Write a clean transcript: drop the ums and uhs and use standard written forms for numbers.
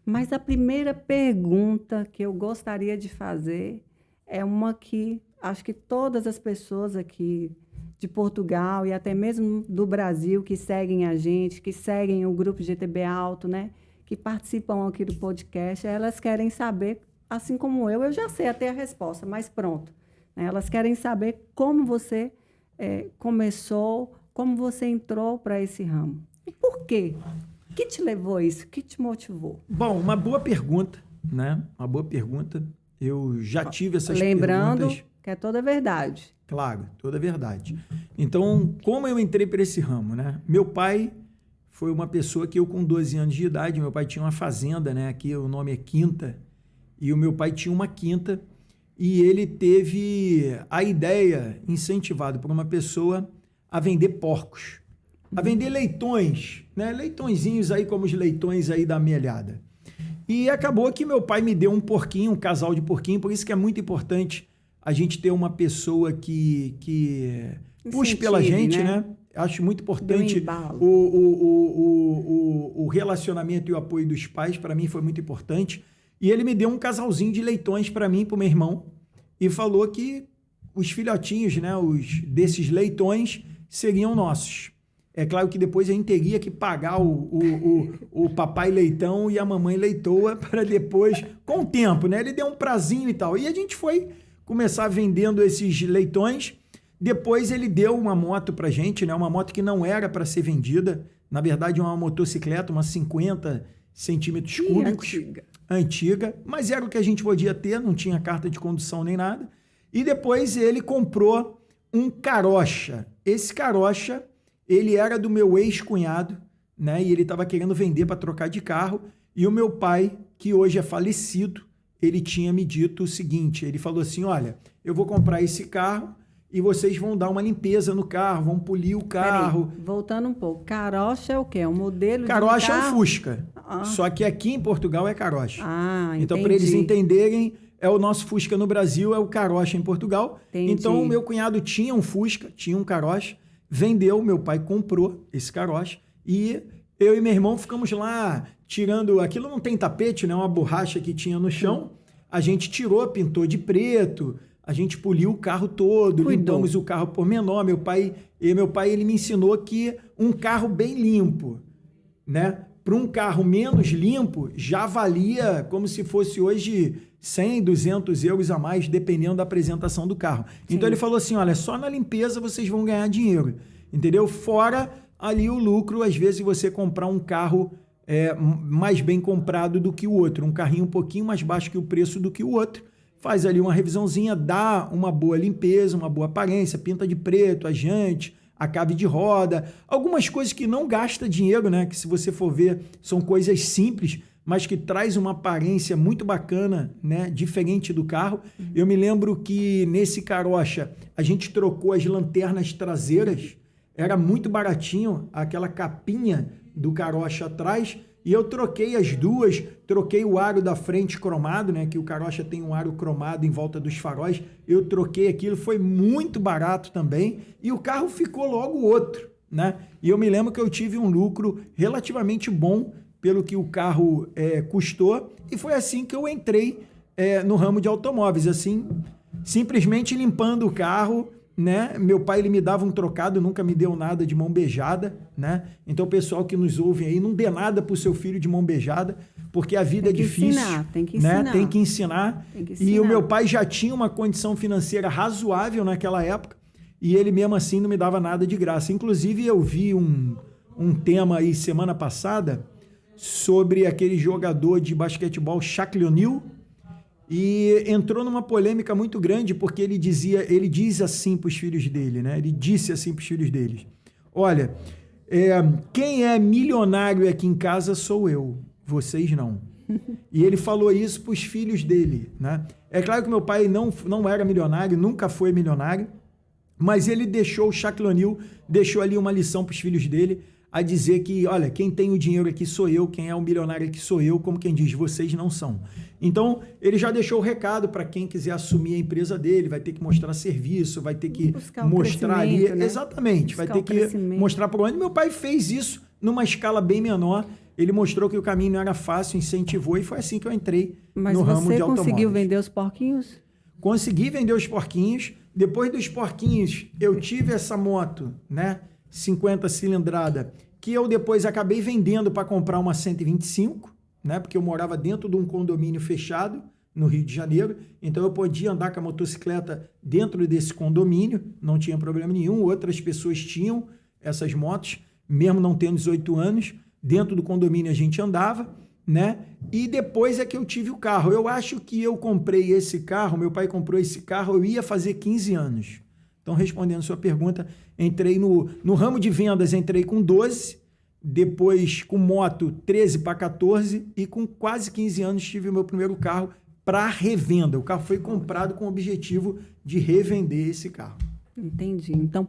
Mas a primeira pergunta que eu gostaria de fazer é uma que acho que todas as pessoas aqui de Portugal e até mesmo do Brasil que seguem a gente, que seguem o grupo GTB Alto, né, que participam aqui do podcast, elas querem saber, assim como eu já sei até a resposta, mas pronto. Né, elas querem saber como você começou, como você entrou para esse ramo. E por quê? O que te levou a isso? O que te motivou? Bom, uma boa pergunta, né? Uma boa pergunta. Eu já tive essas Lembrando perguntas. que é toda a verdade. Claro, toda a verdade. Então, como eu entrei para esse ramo, né? Meu pai foi uma pessoa que eu, com 12 anos de idade, meu pai tinha uma fazenda, né? Aqui o nome é Quinta, e o meu pai tinha uma quinta, e ele teve a ideia, incentivado por uma pessoa, a vender porcos, a vender leitões, né? Leitõezinhos aí como os leitões aí da amelhada. E acabou que meu pai me deu um porquinho, um casal de porquinho, por isso que é muito importante a gente ter uma pessoa que puxe pela gente, né? Acho muito importante o relacionamento e o apoio dos pais, para mim foi muito importante. E ele me deu um casalzinho de leitões para mim e para o meu irmão, e falou que os filhotinhos, né, desses leitões seriam nossos. É claro que depois a gente teria que pagar o papai leitão e a mamãe leitoa para depois, com o tempo, né? Ele deu um prazinho e tal. E a gente foi começar vendendo esses leitões. Depois ele deu uma moto pra gente, né? Uma moto que não era para ser vendida. Na verdade, uma motocicleta, uma 50 centímetros cúbicos. Antiga. Mas era o que a gente podia ter, não tinha carta de condução nem nada. E depois ele comprou um carocha. Esse carocha, ele era do meu ex-cunhado, né? E ele estava querendo vender para trocar de carro. E o meu pai, que hoje é falecido, ele tinha me dito o seguinte, ele falou assim, olha, eu vou comprar esse carro e vocês vão dar uma limpeza no carro, vão polir o carro. Peraí, voltando um pouco, carocha é o quê? É um modelo de Carocha carro? é um Fusca, só que aqui em Portugal é carocha. Entendi. Então, para eles entenderem, é o nosso Fusca no Brasil, é o carocha em Portugal. Entendi. Então, o meu cunhado tinha um Fusca, tinha um carocha, vendeu, meu pai comprou esse carocha e eu e meu irmão ficamos lá tirando, aquilo não tem tapete, né? Uma borracha que tinha no chão, a gente tirou, pintou de preto, a gente poliu o carro todo, limpamos o carro por menor. Meu pai, ele me ensinou que um carro bem limpo, né? Para um carro menos limpo, já valia como se fosse hoje 100, 200 euros a mais, dependendo da apresentação do carro. Sim. Então ele falou assim, olha, só na limpeza vocês vão ganhar dinheiro, entendeu? Fora ali o lucro, às vezes você comprar um carro mais bem comprado do que o outro, um carrinho um pouquinho mais baixo que o preço do que o outro, faz ali uma revisãozinha, dá uma boa limpeza, uma boa aparência, pinta de preto, a jante, a cave de roda, algumas coisas que não gasta dinheiro, né? Que se você for ver, são coisas simples, mas que traz uma aparência muito bacana, né? Diferente do carro. Eu me lembro que nesse carocha a gente trocou as lanternas traseiras, era muito baratinho, aquela capinha do carocha atrás, e eu troquei as duas, troquei o aro da frente cromado, né, que o carocha tem um aro cromado em volta dos faróis, eu troquei aquilo, foi muito barato também, e o carro ficou logo outro, né, e eu me lembro que eu tive um lucro relativamente bom pelo que o carro custou, e foi assim que eu entrei no ramo de automóveis, assim, simplesmente limpando o carro, né? Meu pai, ele me dava um trocado, nunca me deu nada de mão beijada, né? Então, o pessoal que nos ouve aí, não dê nada pro seu filho de mão beijada, porque a vida é difícil. Tem que ensinar. Né? Tem que ensinar. E o meu pai já tinha uma condição financeira razoável naquela época, e ele mesmo assim não me dava nada de graça. Inclusive, eu vi um tema aí semana passada sobre aquele jogador de basquetebol Shaquille O'Neal, e entrou numa polêmica muito grande, porque ele diz assim para os filhos dele, né? Ele disse assim para os filhos dele, olha, quem é milionário aqui em casa sou eu, vocês não. E ele falou isso para os filhos dele, né? É claro que meu pai não era milionário, nunca foi milionário, mas ele deixou, o Shaquille O'Neal deixou ali uma lição para os filhos dele, a dizer que, olha, quem tem o dinheiro aqui sou eu, quem é o milionário aqui sou eu, como quem diz, vocês não são. Então, ele já deixou o recado para quem quiser assumir a empresa dele, vai ter que mostrar serviço, vai ter que mostrar ali, né? Exatamente, vai ter que mostrar para onde. Meu pai fez isso numa escala bem menor, ele mostrou que o caminho não era fácil, incentivou, e foi assim que eu entrei Mas no ramo de você automóveis. conseguiu vender os porquinhos? Consegui vender os porquinhos. Depois dos porquinhos, eu tive essa moto, né, 50 cilindrada, que eu depois acabei vendendo para comprar uma 125, né, porque eu morava dentro de um condomínio fechado no Rio de Janeiro, então eu podia andar com a motocicleta dentro desse condomínio, não tinha problema nenhum. Outras pessoas tinham essas motos, mesmo não tendo 18 anos, dentro do condomínio a gente andava, né? E depois é que eu tive o carro. Eu acho que eu comprei esse carro, meu pai comprou esse carro, eu ia fazer 15 anos. Então, respondendo a sua pergunta, entrei no ramo de vendas, entrei com 12, depois com moto 13 para 14 e com quase 15 anos tive o meu primeiro carro para revenda. O carro foi comprado com o objetivo de revender esse carro. Entendi. Então,